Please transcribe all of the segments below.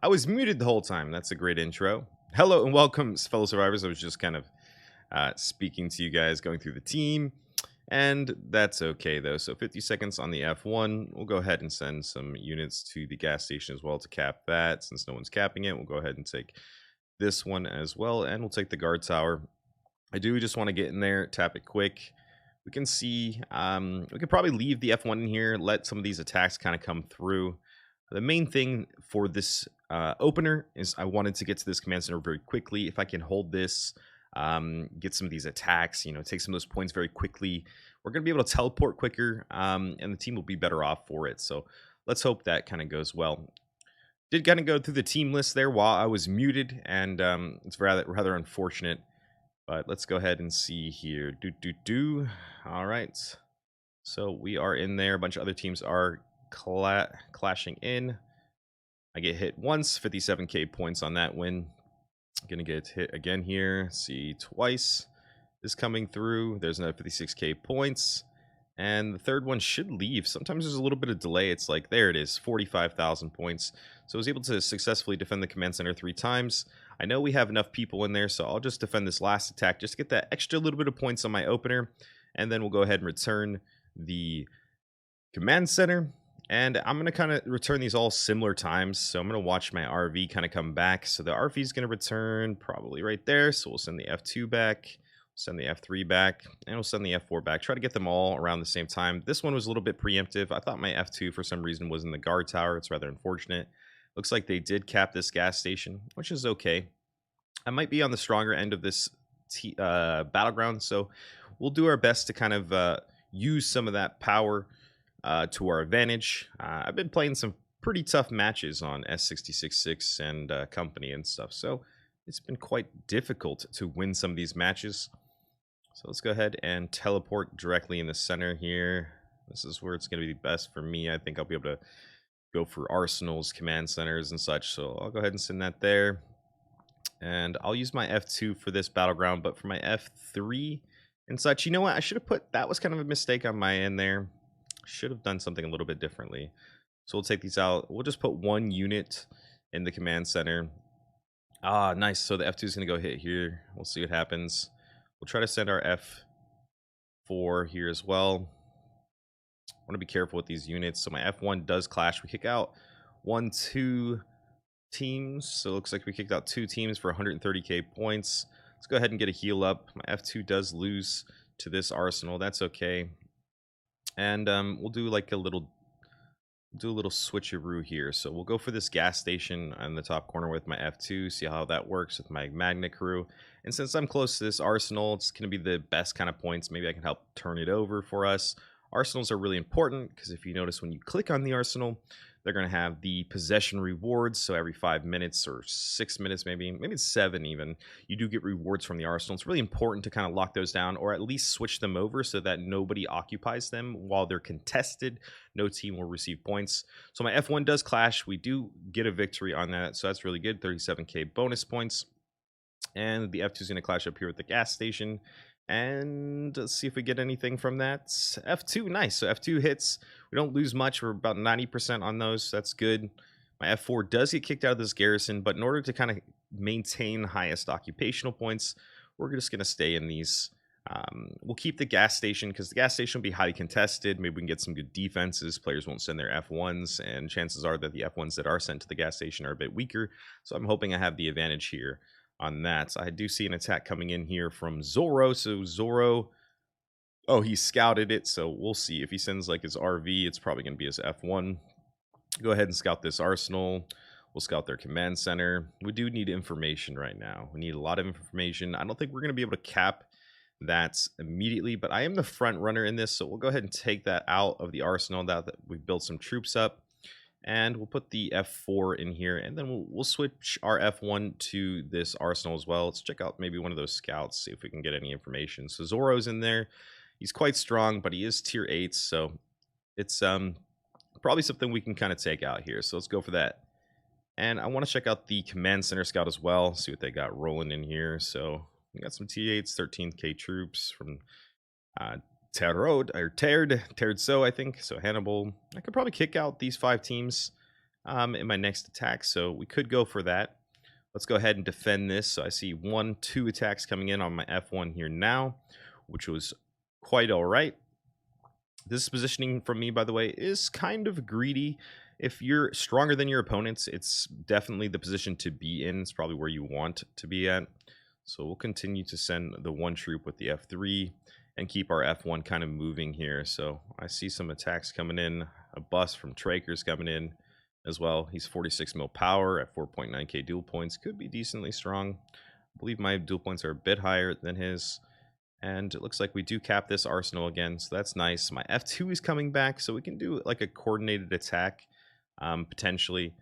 I was muted the whole time. That's a great intro. Hello and welcome, fellow survivors. I was just kind of speaking to you guys, going through the team, and that's okay though. So 50 seconds on the F1. We'll go ahead and send some units to the gas station as well to cap that. Since no one's capping it, we'll go ahead and take this one as well, and we'll take the guard tower. I do just want to get in there, tap it quick. We can see, we could probably leave the F1 in here, let some of these attacks kind of come through. The main thing for this opener is I wanted to get to this command center very quickly. If I can hold this, get some of these attacks, take some of those points very quickly, we're going to be able to teleport quicker, and the team will be better off for it. So let's hope that kind of goes well. Did kind of go through the team list there while I was muted, and it's rather unfortunate. But let's go ahead and see here. All right. So we are in there. A bunch of other teams are clashing in. I get hit once, 57k points on that win. Gonna get hit again here. See, twice is coming through. There's another 56k points. And the third one should leave. Sometimes there's a little bit of delay. It's like, there it is, 45,000 points. So I was able to successfully defend the command center 3 times. I know we have enough people in there, so I'll just defend this last attack just to get that extra little bit of points on my opener. And then we'll go ahead and return the command center. And I'm going to kind of return these all similar times. So I'm going to watch my RV kind of come back. So the RV is going to return probably right there. So we'll send the F2 back, send the F3 back, and we'll send the F4 back. Try to get them all around the same time. This one was a little bit preemptive. I thought my F2 for some reason was in the guard tower. It's rather unfortunate. Looks like they did cap this gas station, which is okay. I might be on the stronger end of this battleground. So we'll do our best to kind of use some of that power to our advantage. I've been playing some pretty tough matches on S666 and company and stuff, so it's been quite difficult to win some of these matches. So let's go ahead and teleport directly in the center here. This is where it's going to be best for me. I think I'll be able to go for arsenals, command centers, and such. So I'll go ahead and send that there. And I'll use my F2 for this battleground, but for my F3 and such, you know what? I should have put, that was kind of a mistake on my end there. Should have done something a little bit differently. So we'll take these out. We'll just put 1 unit in the command center. Ah, nice. So the F2 is going to go hit here. We'll see what happens. We'll try to send our F4 here as well. I want to be careful with these units. So my F1 does clash. We kick out 2 teams. So it looks like we kicked out 2 teams for 130k points. Let's go ahead and get a heal up. My F2 does lose to this arsenal. That's okay. And we'll do like a little switcheroo here. So we'll go for this gas station on the top corner with my F2, see how that works with my magnet crew. And since I'm close to this arsenal, it's going to be the best kind of points. Maybe I can help turn it over for us. Arsenals are really important because if you notice when you click on the arsenal, they're going to have the possession rewards. So every 5 minutes or 6 minutes, maybe it's 7 even, you do get rewards from the arsenal. It's really important to kind of lock those down or at least switch them over so that nobody occupies them while they're contested. No team will receive points. So my F1 does clash. We do get a victory on that. So that's really good. 37k bonus points. And the F2 is going to clash up here with the gas station. And let's see if we get anything from that. F2, nice. So F2 hits. We don't lose much. We're about 90% on those. That's good. My F4 does get kicked out of this garrison, but in order to kind of maintain highest occupational points, we're just going to stay in these. We'll keep the gas station because the gas station will be highly contested. Maybe we can get some good defenses. Players won't send their F1s, and chances are that the F1s that are sent to the gas station are a bit weaker. So I'm hoping I have the advantage here on that. So I do see an attack coming in here from Zoro. So Zoro, oh, he scouted it. So we'll see. If he sends like his RV, it's probably going to be his F1. Go ahead and scout this arsenal. We'll scout their command center. We do need information right now. We need a lot of information. I don't think we're going to be able to cap that immediately, but I am the front runner in this. So we'll go ahead and take that out of the arsenal now that we've built some troops up. And we'll put the F4 in here, and then we'll switch our F1 to this arsenal as well. Let's check out maybe one of those scouts, see if we can get any information. So Zoro's in there. He's quite strong, but he is tier 8, so it's probably something we can kind of take out here. So let's go for that. And I want to check out the command center scout as well, see what they got rolling in here. So we got some T8s, 13k troops from Taird, so I think. So Hannibal. I could probably kick out these 5 teams in my next attack, so we could go for that. Let's go ahead and defend this. So I see 2 attacks coming in on my F1 here now, which was quite all right. This positioning from me, by the way, is kind of greedy. If you're stronger than your opponents, it's definitely the position to be in. It's probably where you want to be at. So we'll continue to send the 1 troop with the F3 and keep our F1 kind of moving here. So I see some attacks coming in. A bus from Traker's coming in as well. He's 46 mil power at 4.9k dual points. Could be decently strong. I believe my dual points are a bit higher than his. And it looks like we do cap this arsenal again, so that's nice. My F2 is coming back, so we can do like a coordinated attack potentially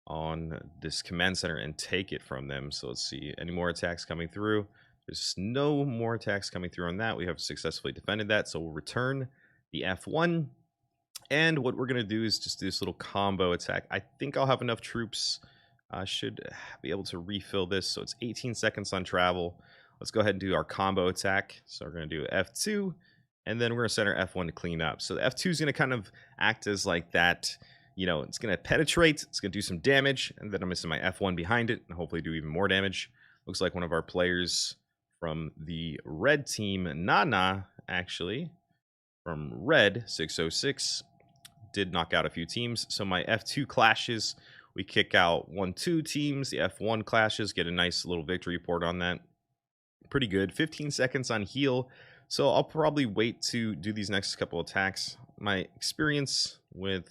on this command center and take it from them. So let's see, any more attacks coming through? There's no more attacks coming through on that. We have successfully defended that, so we'll return the F1. And what we're going to do is just do this little combo attack. I think I'll have enough troops. Should be able to refill this, so it's 18 seconds on travel. Let's go ahead and do our combo attack. So we're going to do F2, and then we're going to set our F1 to clean up. So the F2 is going to kind of act as like that, you know, it's going to penetrate, it's going to do some damage, and then I'm missing my F1 behind it, and hopefully do even more damage. Looks like one of our players from the red team, Nana, actually, from red, 666, did knock out a few teams. So my F2 clashes, we kick out 1-2 teams. The F1 clashes, get a nice little victory report on that. Pretty good. 15 seconds on heal, so I'll probably wait to do these next couple attacks. My experience with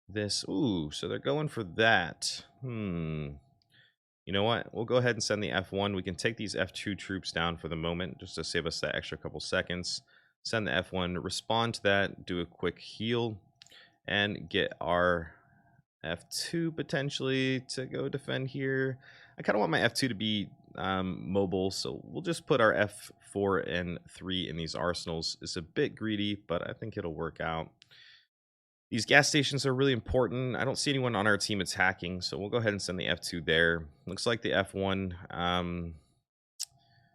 this, ooh, so they're going for that. You know what, we'll go ahead and send the F1. We can take these F2 troops down for the moment just to save us that extra couple seconds. Send the F1, respond to that, do a quick heal, and get our F2 potentially to go defend here. I kind of want my F2 to be mobile, so we'll just put our F4 and 3 in these arsenals. It's a bit greedy, but I think it'll work out. These gas stations are really important. I don't see anyone on our team attacking, so we'll go ahead and send the F2 there. Looks like the F1,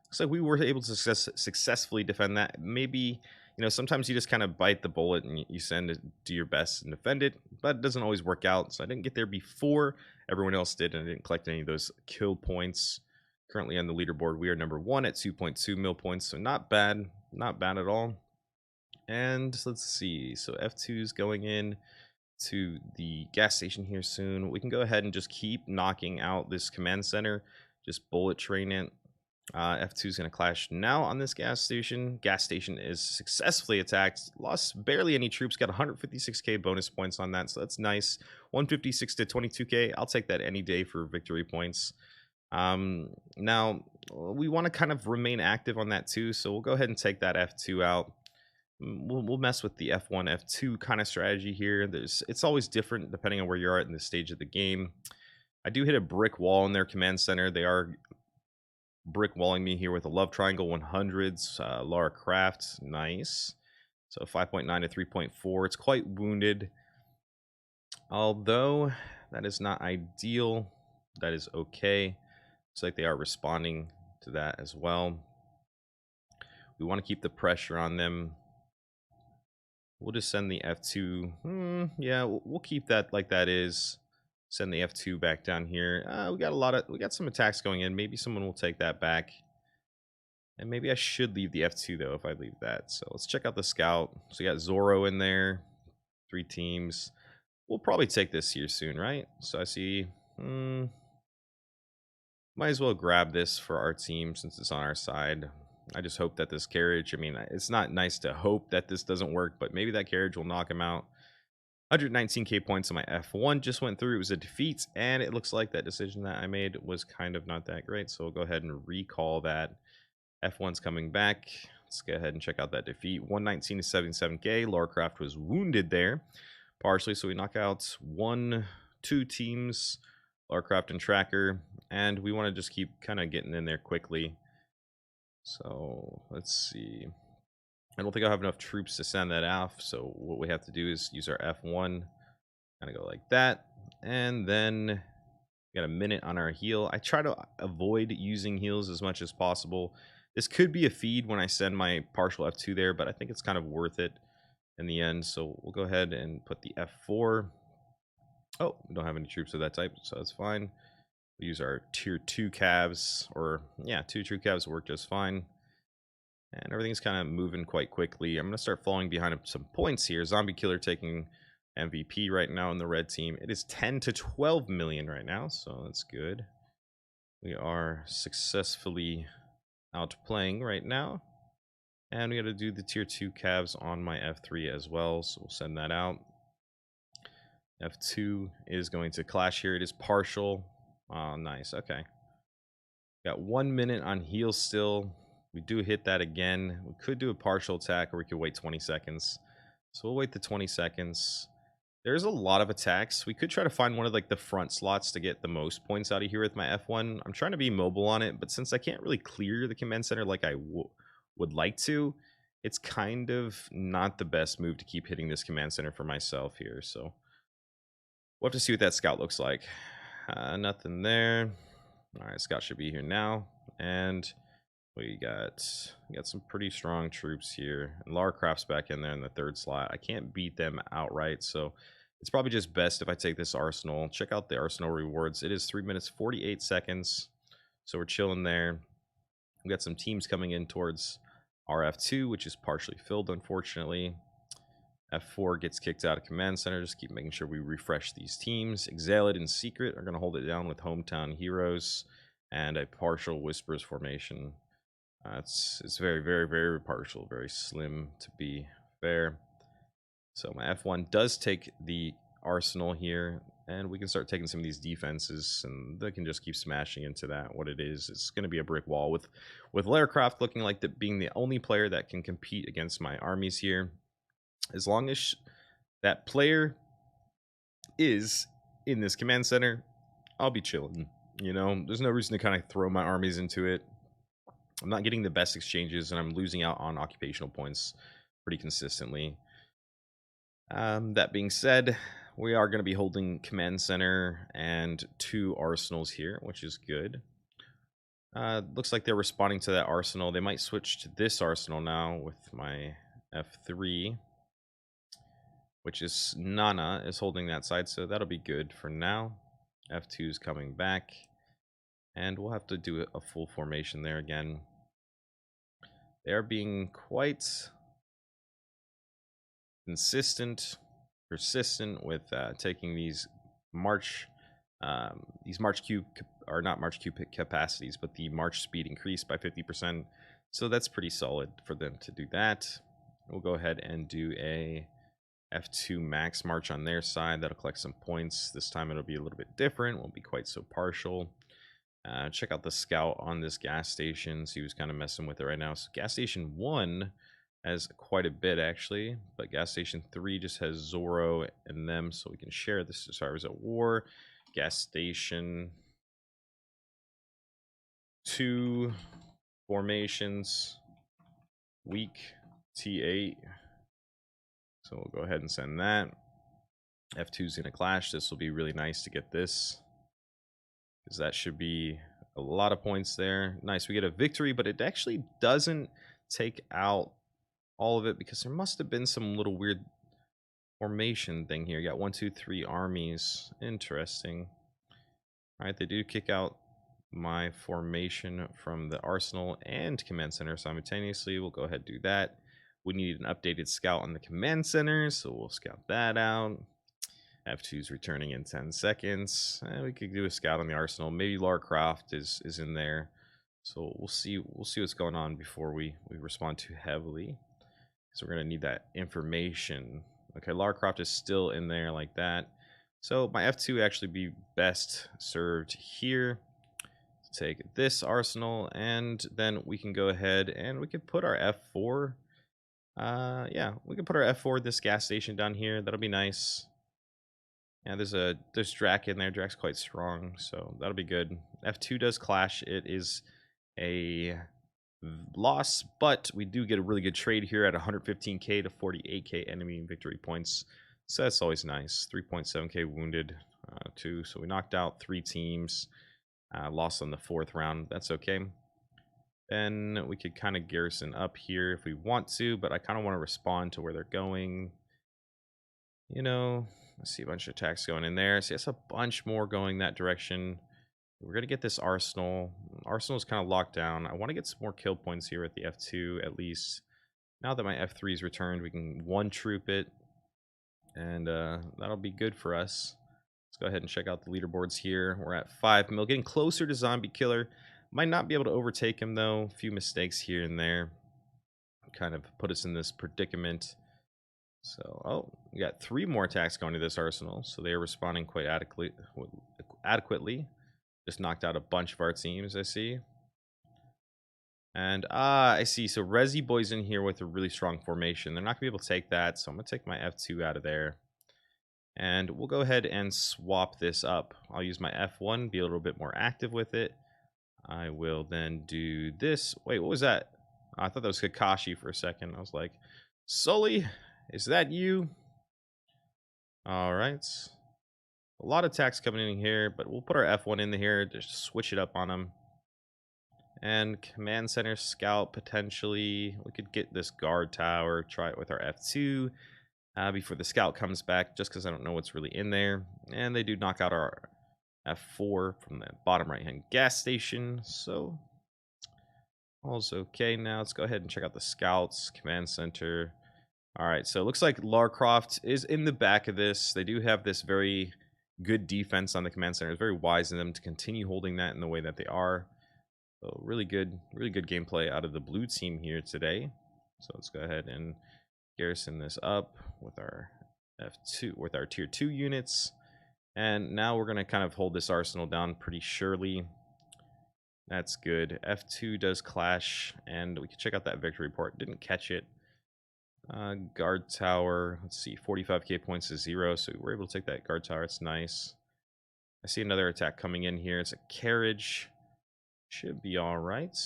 looks like we were able to successfully defend that. Maybe, you know, sometimes you just kind of bite the bullet and you send it, do your best and defend it, but it doesn't always work out. So I didn't get there before everyone else did, and I didn't collect any of those kill points. Currently on the leaderboard, we are number 1 at 2.2 mil points, so not bad at all. And let's see, so F2 is going in to the gas station here soon. We can go ahead and just keep knocking out this command center, just bullet train it. F2 is going to clash now on this gas station. Gas station is successfully attacked. Lost barely any troops. Got 156k bonus points on that, so that's nice. 156 to 22k. I'll take that any day for victory points. Now, we want to kind of remain active on that too, so we'll go ahead and take that F2 out. We'll mess with the F1, F2 kind of strategy here. It's always different depending on where you're at in the stage of the game. I do hit a brick wall in their command center. They are brick walling me here with a love triangle 100s, Lara Croft, nice. So 5.9 to 3.4. It's quite wounded, although that is not ideal. That is okay. Looks like they are responding to that as well. We want to keep the pressure on them. We'll just send the F2. Yeah, we'll keep that like that is. Send the F2 back down here. We got some attacks going in. Maybe someone will take that back. And maybe I should leave the F2 though if I leave that. So let's check out the scout. So we got Zorro in there. 3 teams. We'll probably take this here soon, right? So I see. Might as well grab this for our team since it's on our side. I just hope that this carriage, I mean, it's not nice to hope that this doesn't work, but maybe that carriage will knock him out. 119k points on my F1 just went through. It was a defeat, and it looks like that decision that I made was kind of not that great, so we'll go ahead and recall that. F1's coming back. Let's go ahead and check out that defeat. 119 to 77k. Lara Croft was wounded there partially, so we knock out 1-2 teams, Lara Croft and Tracker, and we want to just keep kind of getting in there quickly. So let's see. I don't think I'll have enough troops to send that off, so what we have to do is use our F1, kind of go like that, and then we got a minute on our heal. I try to avoid using heals as much as possible. This could be a feed when I send my partial F2 there, but I think it's kind of worth it in the end, so we'll go ahead and put the F4. Oh, we don't have any troops of that type, so that's fine. We use our tier 2 calves, or yeah, 2 true calves work just fine. And everything's kind of moving quite quickly. I'm going to start falling behind some points here. Zombie Killer taking MVP right now in the red team. It is 10 to 12 million right now, so that's good. We are successfully outplaying right now. And we got to do the tier 2 calves on my F3 as well, so we'll send that out. F2 is going to clash here. It is partial. Oh, nice. Okay. Got 1 minute on heal still. We do hit that again. We could do a partial attack, or we could wait 20 seconds. So we'll wait the 20 seconds. There's a lot of attacks. We could try to find one of like the front slots to get the most points out of here with my F1. I'm trying to be mobile on it, but since I can't really clear the command center like I would like to, it's kind of not the best move to keep hitting this command center for myself here. So we'll have to see what that scout looks like. Nothing there. All right, scout should be here now. And we got some pretty strong troops here. And Lara Croft's back in there in the third slot. I can't beat them outright, so it's probably just best if I take this arsenal. Check out the arsenal rewards. It is 3 minutes 48 seconds, so we're chilling there. We got some teams coming in towards RF2, which is partially filled, unfortunately. F4 gets kicked out of command center. Just keep making sure we refresh these teams. Exhaled and Secret are going to hold it down with Hometown Heroes and a partial Whispers formation. It's very, very, very partial, very slim to be fair. So my F1 does take the arsenal here, and we can start taking some of these defenses, and they can just keep smashing into that. What it is, it's going to be a brick wall with Lara Croft looking like being the only player that can compete against my armies here. As long as that player is in this command center, I'll be chilling. You know, there's no reason to kind of throw my armies into it. I'm not getting the best exchanges, and I'm losing out on occupational points pretty consistently. That being said, we are going to be holding command center and 2 arsenals here, which is good. Looks like they're responding to that arsenal. They might switch to this arsenal now with my F3, which is Nana is holding that side, so that'll be good for now. F2 is coming back, and we'll have to do a full formation there again. They are being quite consistent, persistent with taking these March Q, or not March Q capacities, but the March speed increased by 50%. So that's pretty solid for them to do that. We'll go ahead and do a F2 max march on their side. That'll collect some points. This time it'll be a little bit different. Won't be quite so partial. Check out the scout on this gas station. See who's kind of messing with it right now. So gas station 1 has quite a bit actually, but gas station 3 just has Zoro and them, so we can share this. Sorry, I was at war. Gas station 2 formations, weak T8. So we'll go ahead and send that. F2 is going to clash. This will be really nice to get this, because that should be a lot of points there. Nice, we get a victory, but it actually doesn't take out all of it, because there must have been some little weird formation thing here. You got 1, 2, 3 armies. Interesting. All right, they do kick out my formation from the arsenal and command center simultaneously. We'll go ahead and do that. We need an updated scout on the command center, so we'll scout that out. F2 is returning in 10 seconds. We could do a scout on the arsenal. Maybe Lara Croft is in there. So we'll see what's going on before we respond too heavily. So we're going to need that information. Okay, Lara Croft is still in there like that. So my F2 actually be best served here. Take this arsenal, and then we can go ahead and we could put our F4. Yeah, we can put our F4 this gas station down here. That'll be nice. Yeah, there's Drac in there. Drac's quite strong, so that'll be good. F2 does clash. It is a loss, but we do get a really good trade here at 115k to 48k enemy victory points, so that's always nice. 3.7k wounded too, so we knocked out 3 teams, lost on the 4th round. That's okay. Then we could kind of garrison up here if we want to, but I kind of want to respond to where they're going. You know, I see a bunch of attacks going in there. See, that's a bunch more going that direction. We're going to get this Arsenal. Arsenal is kind of locked down. I want to get some more kill points here at the F2 at least. Now that my F3 is returned, we can one troop it. And that'll be good for us. Let's go ahead and check out the leaderboards here. We're at 5 mil, getting closer to Zombie Killer. Might not be able to overtake him, though. A few mistakes here and there kind of put us in this predicament. So, oh, we got 3 more attacks going to this Arsenal. So they are responding quite adequately. Just knocked out a bunch of our teams, I see. And, I see. So Resi Boy's in here with a really strong formation. They're not going to be able to take that, so I'm going to take my F2 out of there. And we'll go ahead and swap this up. I'll use my F1, be a little bit more active with it. I will then do this. Wait, what was that? I thought that was Kakashi for a second. I was like, Sully, is that you? All right. A lot of attacks coming in here, but we'll put our F1 in here, just switch it up on them. And command center scout, potentially. We could get this guard tower, try it with our F2 before the scout comes back, just because I don't know what's really in there. And they do knock out our F4 from the bottom right-hand gas station. So, all's okay now. Let's go ahead and check out the scouts, command center. All right, so it looks like Larcroft is in the back of this. They do have this very good defense on the command center. It's very wise in them to continue holding that in the way that they are. So really good gameplay out of the blue team here today. So let's go ahead and garrison this up with our F2, with our tier 2 units. And now we're going to kind of hold this arsenal down pretty surely. That's good. F2 does clash, and we can check out that victory report. Didn't catch it. Guard tower, let's see, 45k points is 0, so we're able to take that guard tower. It's nice. I see another attack coming in here. It's a carriage. Should be all right.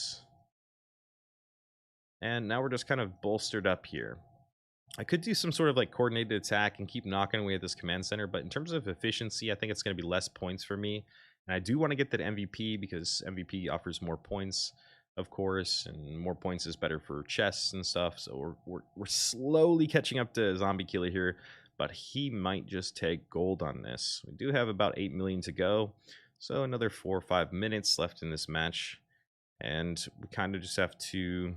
And now we're just kind of bolstered up here. I could do some sort of like coordinated attack and keep knocking away at this command center, but in terms of efficiency, I think it's going to be less points for me. And I do want to get that MVP because MVP offers more points, of course, and more points is better for chests and stuff. So we're slowly catching up to Zombie Killer here, but he might just take gold on this. We do have about 8 million to go, so another 4 or 5 minutes left in this match, and we kind of just have to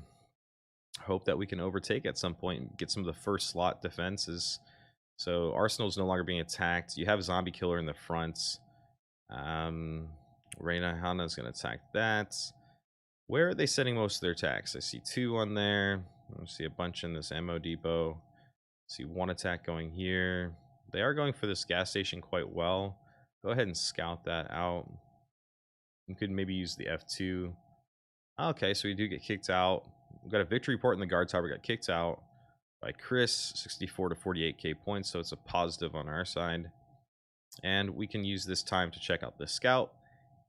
hope that we can overtake at some point and get some of the first slot defenses. So Arsenal's no longer being attacked. You have Zombie Killer in the front. Reina Hana's going to attack that. Where are they sending most of their attacks? I see 2 on there. I see a bunch in this ammo depot. I see 1 attack going here. They are going for this gas station quite well. Go ahead and scout that out. You could maybe use the F2. Okay, so we do get kicked out. We've got a victory report in the guard tower. We got kicked out by Chris, 64 to 48k points, so it's a positive on our side. And we can use this time to check out the scout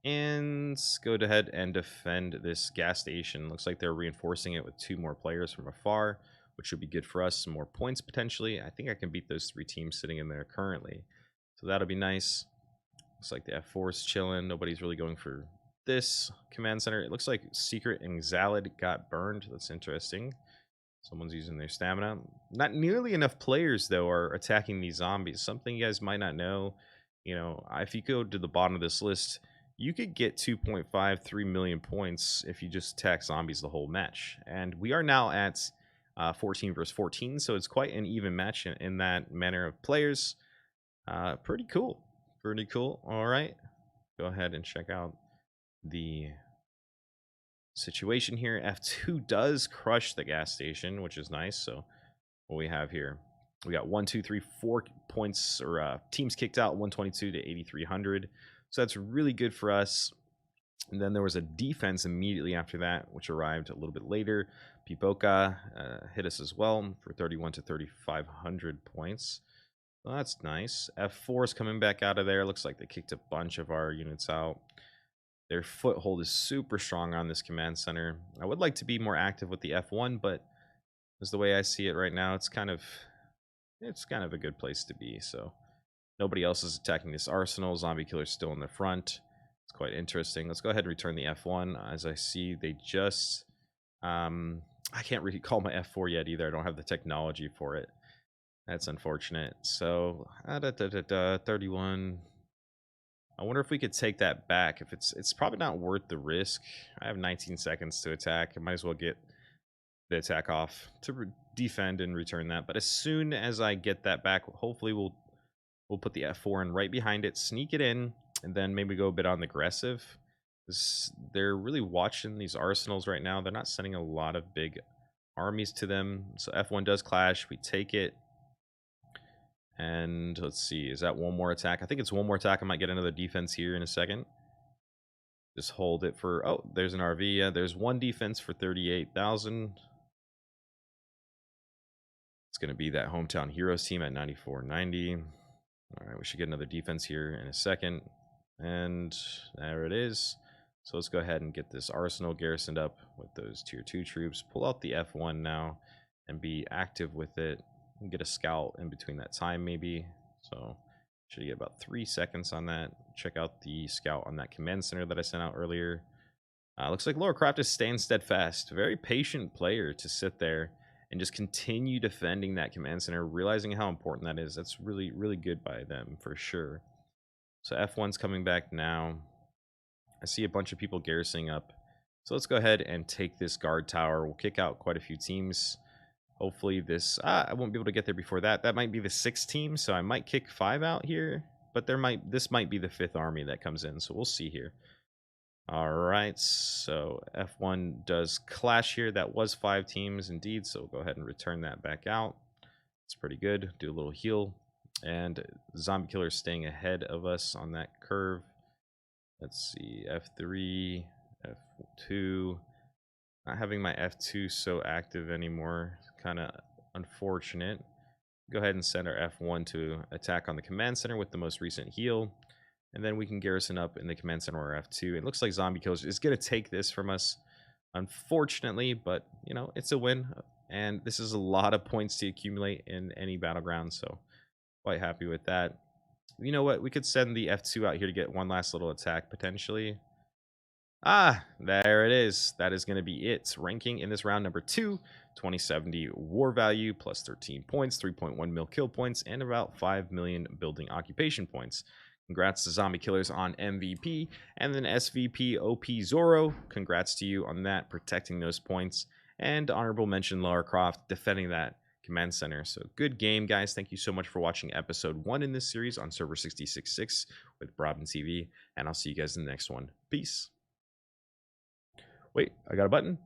and go ahead and defend this gas station. Looks like they're reinforcing it with 2 more players from afar, which should be good for us. Some more points potentially. I think I can beat those 3 teams sitting in there currently, so that'll be nice. Looks like the F4 is chilling. Nobody's really going for this command center. It looks like Secret and Xalid got burned. That's interesting. Someone's using their stamina. Not nearly enough players, though, are attacking these zombies. Something you guys might not know. You know, if you go to the bottom of this list, you could get 2.53 million points if you just attack zombies the whole match. And we are now at 14 versus 14, so it's quite an even match in that manner of players. Pretty cool. Pretty cool. All right. Go ahead and check out the situation here. F2 does crush the gas station, which is nice. So what we have here, we got 1, 2, 3, 4 points or teams kicked out, 122 to 8,300. So that's really good for us. And then there was a defense immediately after that, which arrived a little bit later. Pipoca hit us as well for 31 to 3,500 points. Well, that's nice. F4 is coming back out of there. Looks like they kicked a bunch of our units out. Their foothold is super strong on this command center. I would like to be more active with the F1, but as the way I see it right now, it's kind of a good place to be. So nobody else is attacking this arsenal. Zombie Killer's still in the front. It's quite interesting. Let's go ahead and return the F1. As I see, they just I can't really call my F4 yet either. I don't have the technology for it. That's unfortunate. So, 31. I wonder if we could take that back. If it's probably not worth the risk. I have 19 seconds to attack. I might as well get the attack off to defend and return that. But as soon as I get that back, hopefully we'll put the F4 in right behind it, sneak it in, and then maybe go a bit on the aggressive. They're really watching these arsenals right now. They're not sending a lot of big armies to them. So F1 does clash. We take it. And let's see, is that one more attack? I think it's one more attack. I might get another defense here in a second. Just hold it for, oh, there's an RV. Yeah, there's one defense for 38,000. It's going to be that Hometown Heroes team at 9490. All right, we should get another defense here in a second. And there it is. So let's go ahead and get this arsenal garrisoned up with those tier 2 troops. Pull out the F1 now and be active with it. And get a scout in between that time maybe. So should get about 3 seconds on that. Check out the scout on that command center that I sent out earlier. Looks like Laura Croft is staying steadfast. Very patient player to sit there and just continue defending that command center, realizing how important that is. That's really, really good by them for sure. So F1's coming back now. I see a bunch of people garrisoning up. So let's go ahead and take this guard tower. We'll kick out quite a few teams. Hopefully this, I won't be able to get there before that. That might be the 6th team, so I might kick 5 out here. But this might be the 5th army that comes in, so we'll see here. All right, so F1 does clash here. That was 5 teams indeed, so we'll go ahead and return that back out. It's pretty good. Do a little heal. And Zombie Killer staying ahead of us on that curve. Let's see, F3, F2. Not having my F2 so active anymore. Kind of unfortunate. Go ahead and send our F1 to attack on the command center with the most recent heal. And then we can garrison up in the command center or F2. It looks like Zombie Killer is going to take this from us, unfortunately. But, you know, it's a win. And this is a lot of points to accumulate in any battleground. So, quite happy with that. You know what? We could send the F2 out here to get one last little attack, potentially. Ah, there it is. That is going to be it. Ranking in this round number 2, 2070 war value, plus 13 points, 3.1 mil kill points, and about 5 million building occupation points. Congrats to Zombie Killers on MVP, and then SVP OP Zoro. Congrats to you on that, protecting those points. And honorable mention Lara Croft defending that command center. So good game, guys. Thank you so much for watching episode 1 in this series on server 666 with BrobbenTV, and I'll see you guys in the next one. Peace. Wait, I got a button.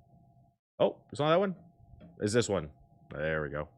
Oh, it's not that one. Is this one? There we go.